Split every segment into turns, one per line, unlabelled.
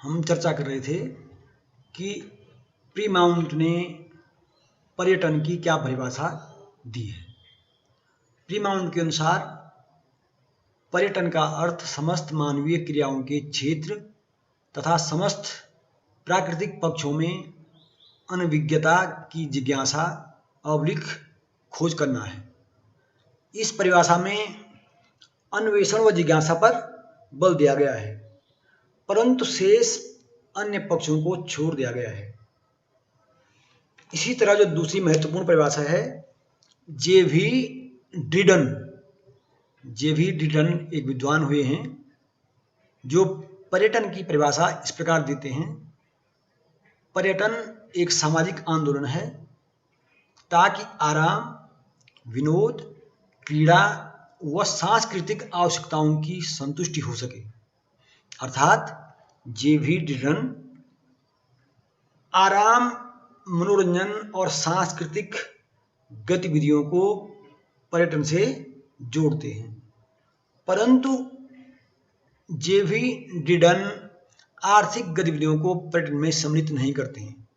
हम चर्चा कर रहे थे कि प्री माउंट ने पर्यटन की क्या परिभाषा दी है। प्री माउंट के अनुसार पर्यटन का अर्थ समस्त मानवीय क्रियाओं के क्षेत्र तथा समस्त प्राकृतिक पक्षों में अनभिज्ञता की जिज्ञासा अवलिख खोज करना है। इस परिभाषा में अन्वेषण व जिज्ञासा पर बल दिया गया है, परंतु शेष अन्य पक्षों को छोड़ दिया गया है। इसी तरह जो दूसरी महत्वपूर्ण परिभाषा है, जे.वी. ड्रिडन एक विद्वान हुए हैं जो पर्यटन की परिभाषा इस प्रकार देते हैं। पर्यटन एक सामाजिक आंदोलन है ताकि आराम, विनोद, क्रीड़ा व सांस्कृतिक आवश्यकताओं की संतुष्टि हो सके। अर्थात जे.वी. ड्रिडन आराम, मनोरंजन और सांस्कृतिक गतिविधियों को पर्यटन से जोड़ते हैं, परंतु जे.वी. ड्रिडन आर्थिक गतिविधियों को पर्यटन में सम्मिलित नहीं करते हैं।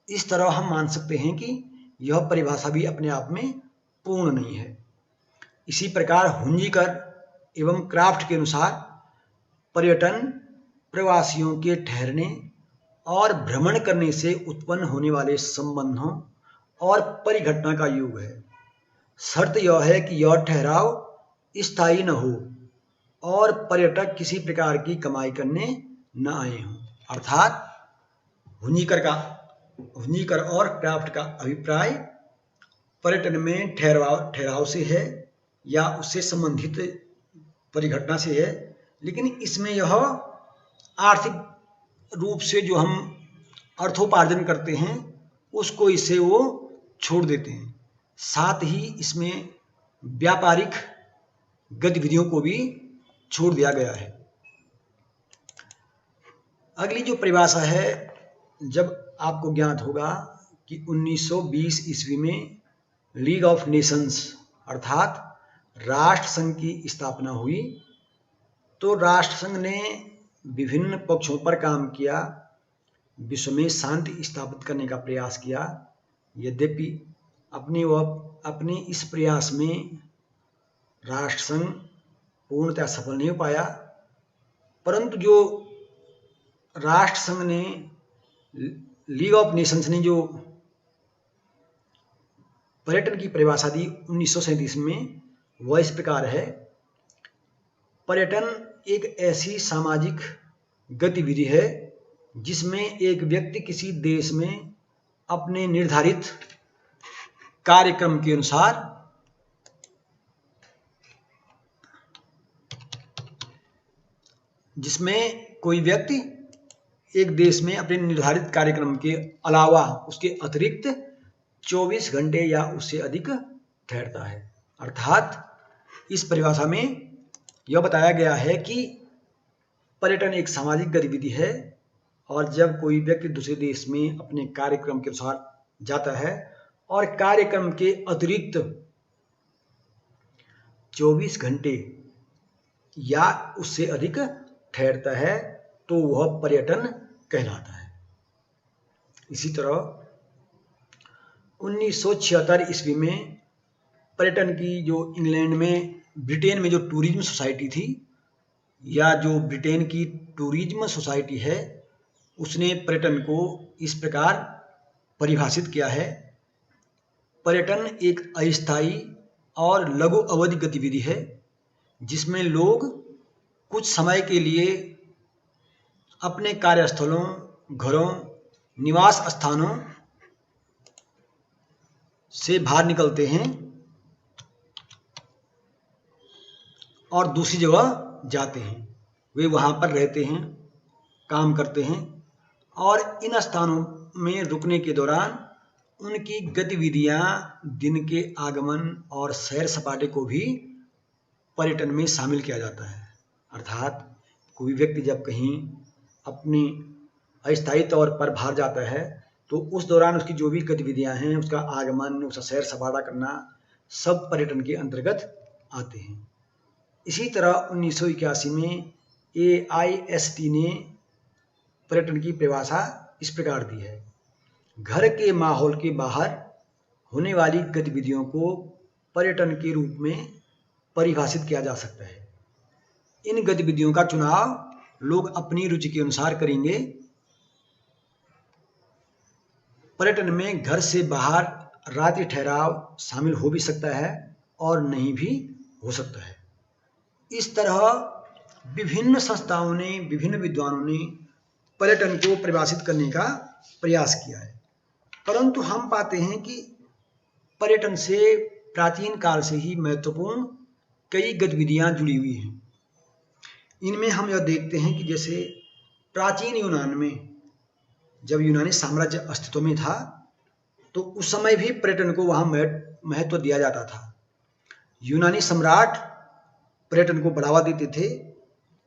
इस तरह हम मान सकते हैं कि यह परिभाषा भी अपने आप में पूर्ण नहीं है। इसी प्रकार हुंजीकर एवं क्राफ्ट के अनुसार पर्यटन प्रवासियों के ठहरने और भ्रमण करने से उत्पन्न होने वाले संबंधों और परिघटना का योग है। शर्त यह है कि यह ठहराव स्थायी न हो और पर्यटक किसी प्रकार की कमाई करने न आए हों। अर्थात हुंजीकर और क्राफ्ट का अभिप्राय पर्यटन में ठहराव से है या उससे संबंधित परिघटना से है, लेकिन इसमें यह आर्थिक रूप से जो हम अर्थोपार्जन करते हैं उसको इससे वो छोड़ देते हैं। साथ ही इसमें व्यापारिक गतिविधियों को भी छोड़ दिया गया है। अगली जो परिभाषा है, जब आपको ज्ञात होगा कि 1920 ईस्वी में लीग ऑफ नेशंस अर्थात राष्ट्र संघ की स्थापना हुई, तो राष्ट्र संघ ने विभिन्न पक्षों पर काम किया, विश्व में शांति स्थापित करने का प्रयास किया। यद्यपि अपने इस प्रयास में राष्ट्र संघ पूर्णतः सफल नहीं हो पाया, परंतु जो राष्ट्र संघ ने लीग ऑफ नेशंस ने जो पर्यटन की परिभाषा दी 1937 में, वह इस प्रकार है। पर्यटन एक ऐसी सामाजिक गतिविधि है जिसमें एक व्यक्ति किसी देश में अपने निर्धारित कार्यक्रम के अनुसार एक देश में अपने निर्धारित कार्यक्रम के अलावा उसके अतिरिक्त 24 घंटे या उससे अधिक ठहरता है। अर्थात इस परिभाषा में यह बताया गया है कि पर्यटन एक सामाजिक गतिविधि है और जब कोई व्यक्ति दूसरे देश में अपने कार्यक्रम के अनुसार जाता है और कार्यक्रम के अतिरिक्त 24 घंटे या उससे अधिक ठहरता है तो वह पर्यटन कहलाता है। इसी तरह 1976 ईस्वी में पर्यटन की जो ब्रिटेन में जो टूरिज्म सोसाइटी थी, या जो ब्रिटेन की टूरिज्म सोसाइटी है, उसने पर्यटन को इस प्रकार परिभाषित किया है। पर्यटन एक अस्थायी और लघु अवधि गतिविधि है जिसमें लोग कुछ समय के लिए अपने कार्यस्थलों, घरों, निवास स्थानों से बाहर निकलते हैं और दूसरी जगह जाते हैं। वे वहाँ पर रहते हैं, काम करते हैं और इन स्थानों में रुकने के दौरान उनकी गतिविधियाँ दिन के आगमन और सैर सपाटे को भी पर्यटन में शामिल किया जाता है। अर्थात कोई व्यक्ति जब कहीं अपनी अस्थायी तौर पर बाहर जाता है तो उस दौरान उसकी जो भी गतिविधियां हैं, उसका आगमन, उसका सैर सपाटा करना, सब पर्यटन के अंतर्गत आते हैं। इसी तरह 1981 में AIST ने पर्यटन की परिभाषा इस प्रकार दी है। घर के माहौल के बाहर होने वाली गतिविधियों को पर्यटन के रूप में परिभाषित किया जा सकता है। इन गतिविधियों का चुनाव लोग अपनी रुचि के अनुसार करेंगे। पर्यटन में घर से बाहर रात्रि ठहराव शामिल हो भी सकता है और नहीं भी हो सकता है। इस तरह विभिन्न संस्थाओं ने, विभिन्न विद्वानों ने पर्यटन को परिभाषित करने का प्रयास किया है, परंतु हम पाते हैं कि पर्यटन से प्राचीन काल से ही महत्वपूर्ण कई गतिविधियां जुड़ी हुई हैं। इनमें हम यह देखते हैं कि जैसे प्राचीन यूनान में जब यूनानी साम्राज्य अस्तित्व में था तो उस समय भी पर्यटन को वहाँ महत्व दिया जाता था। यूनानी सम्राट पर्यटन को बढ़ावा देते थे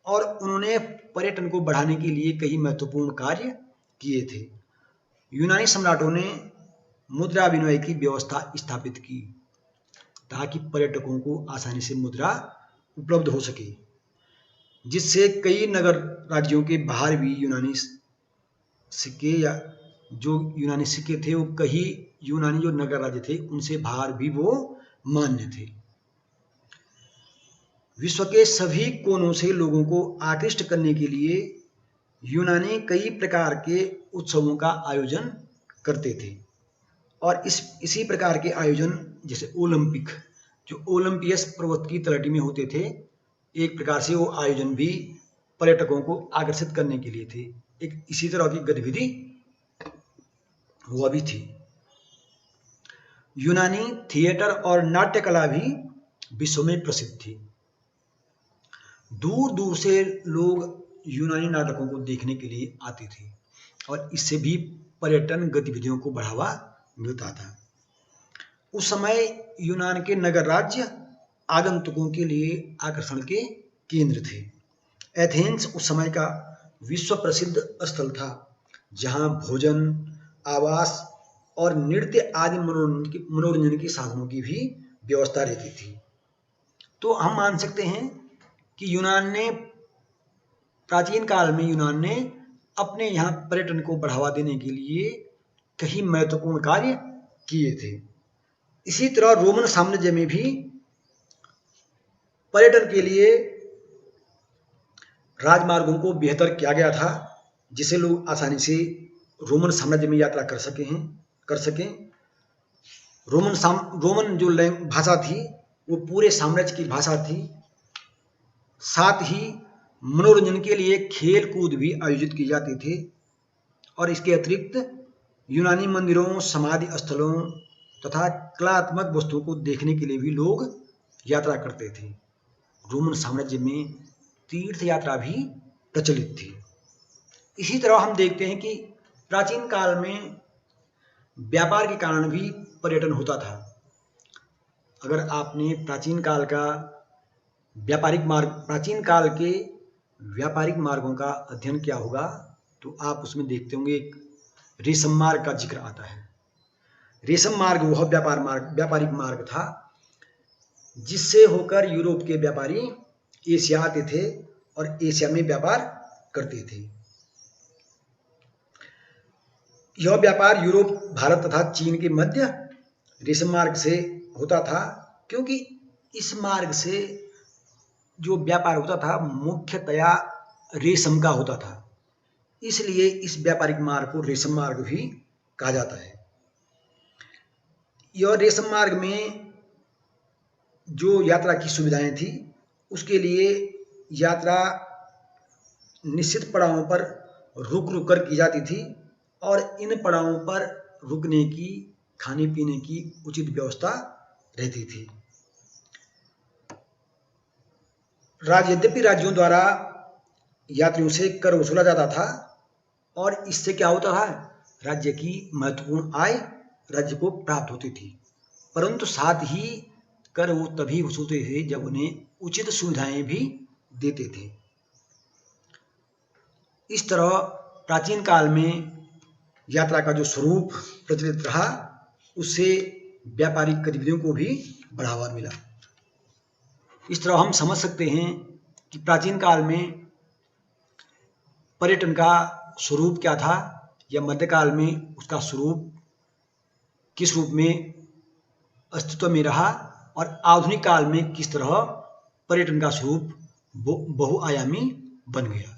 और उन्होंने पर्यटन को बढ़ाने के लिए कई महत्वपूर्ण कार्य किए थे। यूनानी सम्राटों ने मुद्रा विनिमय की व्यवस्था स्थापित की ताकि पर्यटकों को आसानी से मुद्रा उपलब्ध हो सके, जिससे कई नगर राज्यों के बाहर भी यूनानी सिक्के या जो यूनानी सिक्के थे वो कई यूनानी जो नगर राज्य थे उनसे बाहर भी वो मान्य थे। विश्व के सभी कोनों से लोगों को आकृष्ट करने के लिए यूनानी कई प्रकार के उत्सवों का आयोजन करते थे और इसी प्रकार के आयोजन जैसे ओलंपिक, जो ओलंपियस पर्वत की तलहटी में होते थे, एक प्रकार से वो आयोजन भी पर्यटकों को आकर्षित करने के लिए थे। एक इसी तरह की गतिविधि हुआ भी थी। यूनानी थिएटर और नाट्य कला भी विश्व में प्रसिद्ध थी। दूर दूर से लोग यूनानी नाटकों को देखने के लिए आते थे और इससे भी पर्यटन गतिविधियों को बढ़ावा मिलता था। उस समय यूनान के नगर राज्य आगंतुकों के लिए आकर्षण के केंद्र थे। एथेंस उस समय का विश्व प्रसिद्ध स्थल था जहां भोजन, आवास और नृत्य आदि मनोरंजन के साधनों की भी व्यवस्था रहती थी। तो हम मान सकते हैं कि प्राचीन काल में यूनान ने अपने यहाँ पर्यटन को बढ़ावा देने के लिए कई महत्वपूर्ण कार्य किए थे। इसी तरह रोमन साम्राज्य में भी पर्यटन के लिए राजमार्गों को बेहतर किया गया था, जिससे लोग आसानी से रोमन साम्राज्य में यात्रा कर सकें। रोमन जो भाषा थी वो पूरे साम्राज्य की भाषा थी। साथ ही मनोरंजन के लिए खेल कूद भी आयोजित किए जाते थे और इसके अतिरिक्त यूनानी मंदिरों, समाधि स्थलों तथा कलात्मक वस्तुओं को देखने के लिए भी लोग यात्रा करते थे। रोमन साम्राज्य में तीर्थ यात्रा भी प्रचलित थी। इसी तरह हम देखते हैं कि प्राचीन काल में व्यापार के कारण भी पर्यटन होता था। अगर आपने प्राचीन काल के व्यापारिक मार्गों का अध्ययन किया होगा तो आप उसमें देखते होंगे एक रेशम मार्ग का जिक्र आता है। रेशम मार्ग वह व्यापारिक मार्ग था जिससे होकर यूरोप के व्यापारी एशिया आते थे और एशिया में व्यापार करते थे। यह व्यापार यूरोप, भारत तथा चीन के मध्य रेशम मार्ग से होता था, क्योंकि इस मार्ग से जो व्यापार होता था मुख्यतया रेशम का होता था, इसलिए इस व्यापारिक मार्ग को रेशम मार्ग भी कहा जाता है। यह रेशम मार्ग में जो यात्रा की सुविधाएं थी उसके लिए यात्रा निश्चित पड़ावों पर रुक कर की जाती थी और इन पड़ावों पर रुकने की, खाने पीने की उचित व्यवस्था रहती थी। यद्यपि राज्यों द्वारा यात्रियों से कर वसूला जाता था और इससे क्या होता था, राज्य की महत्वपूर्ण आय राज्य को प्राप्त होती थी, परंतु साथ ही कर वो तभी वसूलते थे जब उन्हें उचित सुविधाएं भी देते थे। इस तरह प्राचीन काल में यात्रा का जो स्वरूप प्रचलित रहा उससे व्यापारिक गतिविधियों को भी बढ़ावा मिला। इस तरह हम समझ सकते हैं कि प्राचीन काल में पर्यटन का स्वरूप क्या था या मध्यकाल में उसका स्वरूप किस रूप में अस्तित्व में रहा और आधुनिक काल में किस तरह पर्यटन का स्वरूप बहुआयामी बन गया।